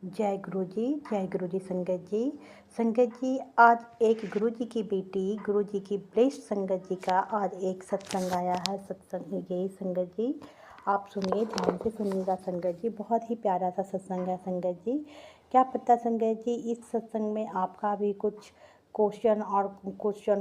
जय गुरु जी संगत जी। संगत जी, आज एक गुरु जी की बेटी, गुरु जी की श्रेष्ठ संगत जी का आज एक सत्संग आया है। सत्संग यही संगत जी, आप सुनिए, ध्यान से सुनिएगा संगत जी। बहुत ही प्यारा सा सत्संग है संगत जी। क्या पता संगत जी, इस सत्संग में आपका भी कुछ क्वेश्चन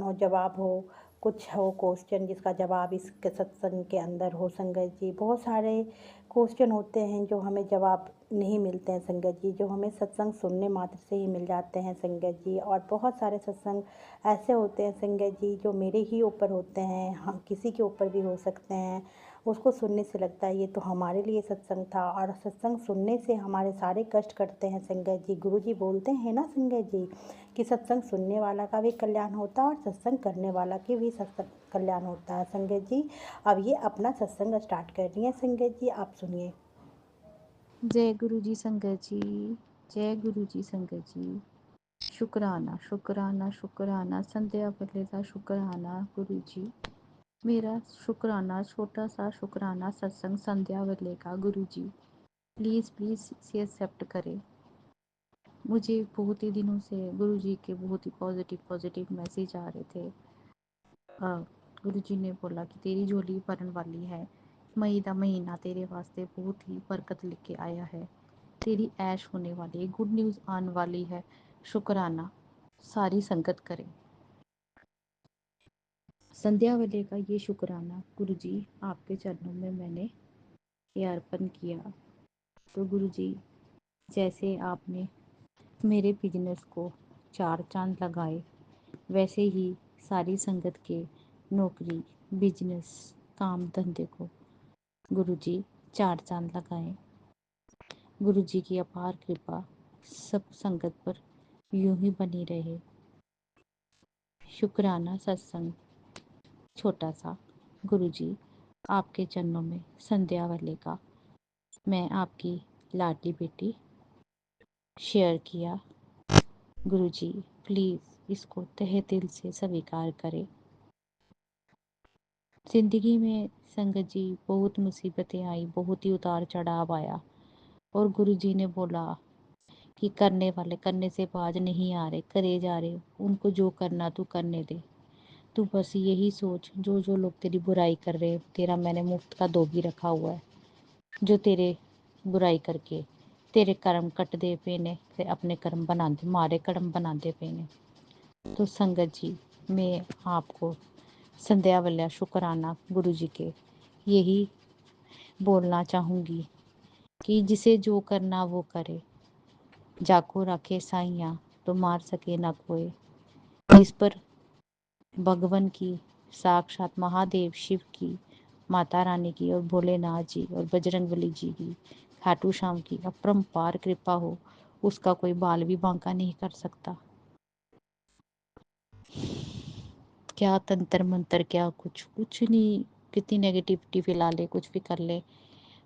हो, जवाब हो, कुछ हो क्वेश्चन जिसका जवाब इस सत्संग के अंदर हो संगत जी। बहुत सारे क्वेश्चन होते हैं जो हमें जवाब नहीं मिलते हैं संगत जी, जो हमें सत्संग सुनने मात्र से ही मिल जाते हैं संगत जी। और बहुत सारे सत्संग ऐसे होते हैं संगत जी जो मेरे ही ऊपर होते हैं, हम किसी के ऊपर भी हो सकते हैं। उसको सुनने से लगता है ये तो हमारे लिए सत्संग था, और सत्संग सुनने से हमारे सारे कष्ट कटते हैं संगत जी। गुरु जी बोलते हैं ना संगत जी कि सत्संग सुनने वाला का भी कल्याण होता है और सत्संग करने वाला की भी सत्संग कल्याण होता है संगत जी। अब ये अपना सत्संग स्टार्ट कर रही है संगत जी, आप सुनिए। जय गुरु जी संगत जी। जय गुरु जी संगत जी। शुक्राना शुक्राना शुक्राना संध्या पहले का शुक्राना गुरु जी। मेरा शुक्राना, छोटा सा शुक्राना सत्संग संध्या वाले का गुरु जी। प्लीज़ प्लीज़ इसे एक्सेप्ट करें। मुझे बहुत ही दिनों से गुरु जी के बहुत ही पॉजिटिव मैसेज आ रहे थे। गुरु जी ने बोला कि तेरी झोली भरन वाली है, मई का महीना तेरे वास्ते बहुत ही बरकत लेके आया है, तेरी ऐश होने वाली है, गुड न्यूज़ आने वाली है। शुक्राना सारी संगत करे। संध्या वाले का ये शुक्राना गुरु जी आपके चरणों में मैंने ये अर्पण किया। तो गुरु जी, जैसे आपने मेरे बिजनेस को 4 चांद लगाए, वैसे ही सारी संगत के नौकरी, बिजनेस, काम धंधे को गुरु जी 4 चांद लगाएं। गुरु जी की अपार कृपा सब संगत पर यूं ही बनी रहे। शुक्राना सत्संग छोटा सा गुरु जी आपके चरणों में संध्या वाले का मैं आपकी लाडली बेटी शेयर किया। गुरु जी प्लीज़ इसको तहे दिल से स्वीकार करें। ज़िंदगी में संगत जी बहुत मुसीबतें आई, बहुत ही उतार चढ़ाव आया, और गुरु जी ने बोला कि करने वाले करने से बाज नहीं आ रहे, करे जा रहे, उनको जो करना तू करने दे। तू बस यही सोच, जो जो लोग तेरी बुराई कर रहे, तेरा मैंने मुफ्त का धोबी रखा हुआ है, जो तेरे बुराई करके तेरे कर्म कटदे पे ने ते अपने कर्म बनाते, मारे कर्म बनाते पे ने। तो संगत जी, मैं आपको संध्या वाला शुक्राना गुरु जी के यही बोलना चाहूँगी कि जिसे जो करना वो करे, जाको रखे साइयाँ तो मार सके ना कोई। इस पर भगवान की, साक्षात महादेव शिव की, माता रानी की और भोलेनाथ जी और बजरंगबली जी की, खाटू श्याम की अपरंपार कृपा हो, उसका कोई बाल भी बांका नहीं कर सकता। क्या तंत्र मंत्र, क्या कुछ कुछ नहीं, कितनी नेगेटिविटी फैला ले, कुछ भी कर ले,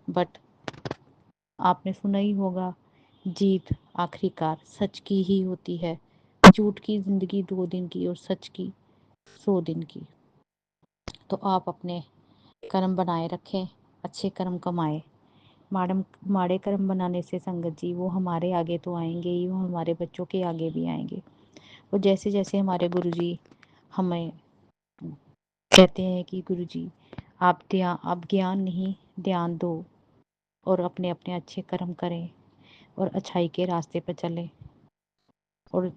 बट आपने सुना ही होगा, जीत आखिरकार सच की ही होती है। झूठ की जिंदगी 2 दिन की और सच की 100 दिन की। तो आप अपने कर्म बनाए रखें, अच्छे कर्म कमाएं। माड़े कर्म बनाने से संगत जी वो हमारे आगे तो आएंगे ही, वो हमारे बच्चों के आगे भी आएंगे। और जैसे जैसे हमारे गुरु जी हमें कहते हैं कि गुरु जी आप ज्ञान नहीं ध्यान दो, और अपने अपने अच्छे कर्म करें और अच्छाई के रास्ते पर चलें। और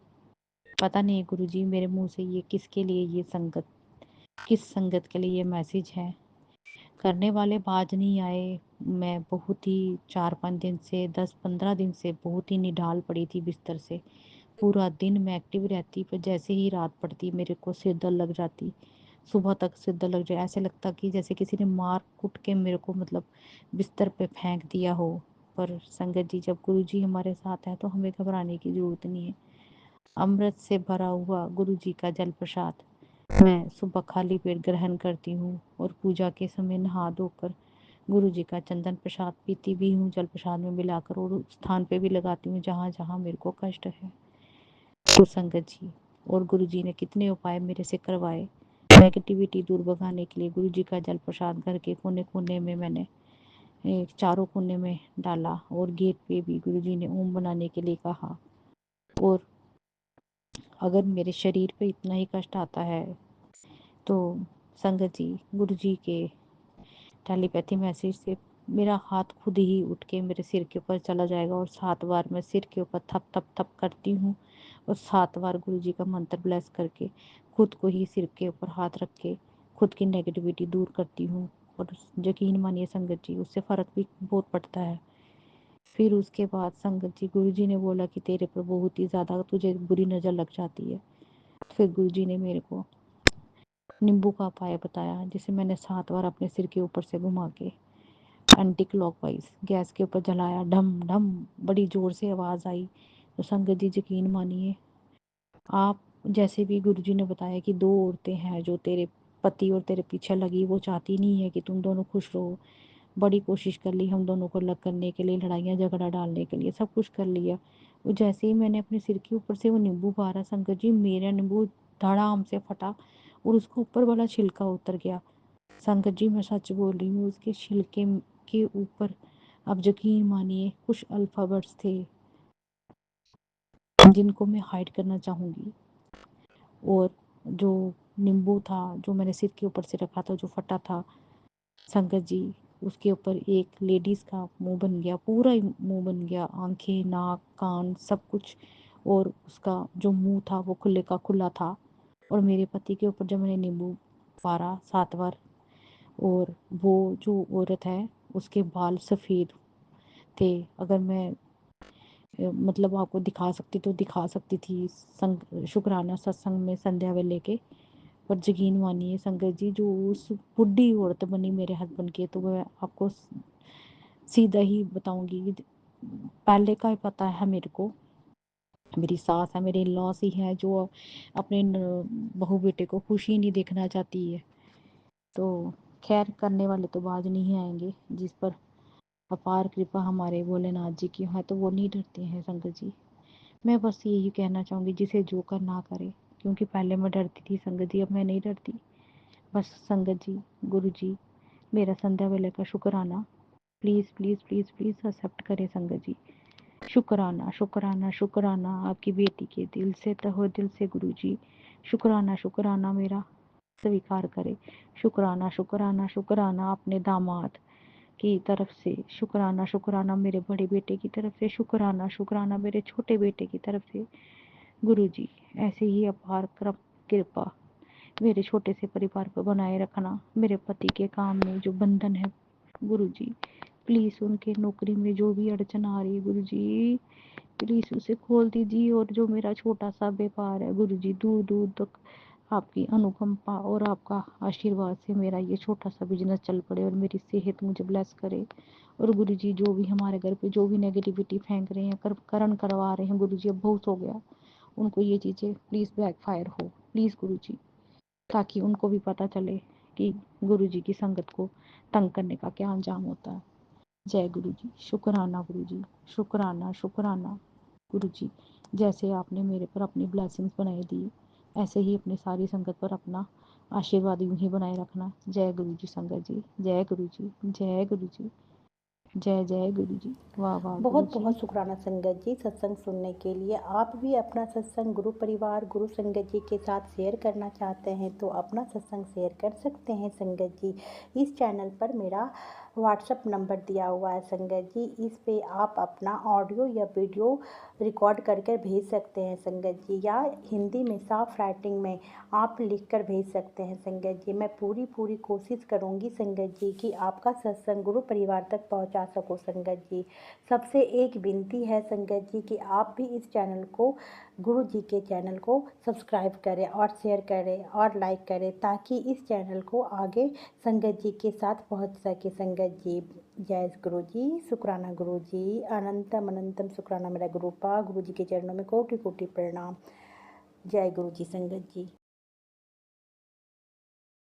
पता नहीं गुरु जी मेरे मुंह से ये किसके लिए, ये संगत किस संगत के लिए ये मैसेज है, करने वाले बाज नहीं आए। मैं बहुत ही 4-5 दिन से, 10-15 दिन से बहुत ही निढाल पड़ी थी बिस्तर से। पूरा दिन मैं एक्टिव रहती, पर जैसे ही रात पड़ती मेरे को सिर दर्द लग जाती, सुबह तक सिर दर्द लग जाए, ऐसे लगता कि जैसे किसी ने मार कुट के मेरे को मतलब बिस्तर पे फेंक दिया हो। पर संगत जी, जब गुरु जी हमारे साथ हैं तो हमें घबराने की ज़रूरत नहीं है। अमृत से भरा हुआ गुरु जी का जल प्रसाद मैं सुबह खाली पेट ग्रहण करती हूँ, और पूजा के समय नहा धोकर गुरु जी का चंदन प्रसाद पीती भी हूँ, जल प्रसाद में मिलाकर, और उस स्थान पे भी लगाती हूँ जहाँ जहाँ मेरे को कष्ट है। तो संगत जी, और गुरु जी ने कितने उपाय मेरे से करवाए नेगेटिविटी दूर भगाने के लिए। गुरु जी का जल प्रसाद घर के कोने कोने में मैंने एक चारों कोने में डाला और गेट पे भी गुरुजी ने ओम बनाने के लिए कहा। और अगर मेरे शरीर पे इतना ही कष्ट आता है तो संगत जी, गुरुजी के टेलीपैथी मैसेज से मेरा हाथ खुद ही उठ के मेरे सिर के ऊपर चला जाएगा और 7 बार मैं सिर के ऊपर थप थप थप करती हूँ और 7 बार गुरुजी का मंत्र ब्लेस करके खुद को ही सिर के ऊपर हाथ रख के खुद की नेगेटिविटी दूर करती हूँ। और यकीन मानिए संगत जी, उससे फ़र्क भी बहुत पड़ता है। फिर उसके बाद संगत जी, गुरुजी ने बोला कि तेरे पर बहुत ही ज़्यादा तुझे बुरी नज़र लग जाती है। फिर गुरुजी ने मेरे को नींबू का उपाय बताया, जिसे मैंने 7 बार अपने सिर के ऊपर से घुमा के एंटी क्लॉकवाइज गैस के ऊपर जलाया। ढम ढम बड़ी ज़ोर से आवाज़ आई। तो संगत जी, यकीन मानिए, आप जैसे भी गुरुजी ने बताया कि 2 औरतें हैं जो तेरे पति और तेरे पीछे लगी, वो चाहती नहीं है कि तुम दोनों खुश रहो। बड़ी कोशिश कर ली हम दोनों को अलग करने के लिए, लड़ाइयाँ झगड़ा डालने के लिए, सब कुछ कर लिया। वो जैसे ही मैंने अपने सिर के ऊपर से वो नींबू मारा संगत जी, मेरा नींबू धड़ाम से फटा और उसका ऊपर वाला छिलका उतर गया। संगत जी, मैं सच बोल रही हूँ, उसके छिलके के ऊपर आप यकीन मानिए कुछ अल्फ़ाबेट्स थे जिनको मैं हाइड करना चाहूँगी। और जो नींबू था जो मैंने सिर के ऊपर से रखा था, जो फटा था संगत जी, उसके ऊपर एक लेडीज़ का मुंह बन गया, पूरा ही मुंह बन गया, आंखें, नाक, कान सब कुछ। और उसका जो मुंह था वो खुले का खुला था। और मेरे पति के ऊपर जब मैंने नींबू मारा 7 बार, और वो जो औरत है उसके बाल सफ़ेद थे। अगर मैं मतलब आपको दिखा सकती तो दिखा सकती थी शुक्राना सत्संग में संध्या वेले के। पर यकीन मानिए संगत जी, जो उस बुढ़ी औरत बनी मेरे हस्बैंड के, तो मैं आपको सीधा ही बताऊंगी। पहले का ही पता है मेरे को, मेरी सास है, मेरे लॉस ही है जो अपने बहू बेटे को खुशी नहीं देखना चाहती है। तो खैर, करने वाले तो बाज नहीं आएंगे। जिस पर अपार कृपा हमारे भोलेनाथ जी की है तो वो नहीं डरते हैं संगत जी। मैं बस यही कहना चाहूँगी, जिसे जो कर ना करे, क्योंकि पहले मैं डरती थी संगत जी, अब मैं नहीं डरती। बस संगत जी, गुरु जी, मेरा संध्या वेले का शुक्राना please please please please accept करें संगत जी। शुक्राना शुक्राना शुक्राना आपकी बेटी के दिल से, तहे दिल से गुरु जी, शुक्राना शुक्राना मेरा स्वीकार करे। शुक्राना शुक्राना शुक्राना अपने दामाद की तरफ से, शुक्राना शुक्राना मेरे बड़े बेटे की तरफ से, शुक्राना शुक्राना मेरे छोटे बेटे की तरफ से। गुरु जी, ऐसे ही अपार कृपा मेरे छोटे से परिवार को बनाए रखना। मेरे पति के काम में जो बंधन है गुरु जी, प्लीज़ उनके नौकरी में जो भी अड़चन आ रही है गुरु जी, प्लीज़ उसे खोल दीजिए। और जो मेरा छोटा सा व्यापार है गुरु जी, दूर दूर तक आपकी अनुकंपा और आपका आशीर्वाद से मेरा ये छोटा सा बिजनेस चल पड़े और मेरी सेहत मुझे ब्लेस करे। और गुरु जी, जो भी हमारे घर पे जो भी नेगेटिविटी फेंक रहे हैं, करण करवा रहे हैं गुरु जी, अब बहुत हो गया, उनको ये चीज़ें प्लीज़ बैकफायर हो प्लीज़ गुरु जी, ताकि उनको भी पता चले कि गुरु जी की संगत को तंग करने का क्या अंजाम होता है। जय गुरु जी, शुक्राना गुरु जी, शुक्राना शुक्राना गुरु जी। जैसे आपने मेरे पर अपनी ब्लेसिंग्स बनाई दी, ऐसे ही अपनी सारी संगत पर अपना आशीर्वाद यूं ही बनाए रखना। जय गुरु जी संगत जी, जय गुरु जी, जय गुरु जी, जय जय गुरु जी। वाह वाह गुरु बहुत जी। बहुत शुक्राना संगत जी सत्संग सुनने के लिए। आप भी अपना सत्संग गुरु परिवार गुरु संगत जी के साथ शेयर करना चाहते हैं तो अपना सत्संग शेयर कर सकते हैं संगत जी। इस चैनल पर मेरा व्हाट्सएप नंबर दिया हुआ है संगत जी, इस पे आप अपना ऑडियो या वीडियो रिकॉर्ड करके भेज सकते हैं संगत जी, या हिंदी में साफ राइटिंग में आप लिख कर भेज सकते हैं संगत जी। मैं पूरी कोशिश करूँगी संगत जी कि आपका सत्संग गुरु परिवार तक पहुँचा सकूँ संगत जी। सबसे एक विनती है संगत जी कि आप भी इस चैनल को, गुरु जी के चैनल को सब्सक्राइब करें और शेयर करें और लाइक करें, ताकि इस चैनल को आगे संगत जी के साथ पहुंच सके संगत जी। जय गुरु जी, शुक्राना गुरु जी, अनंतम अनंतम शुक्राना मेरा गुरुपा। गुरु जी के चरणों में कोटि कोटि प्रणाम। जय गुरु जी संगत जी।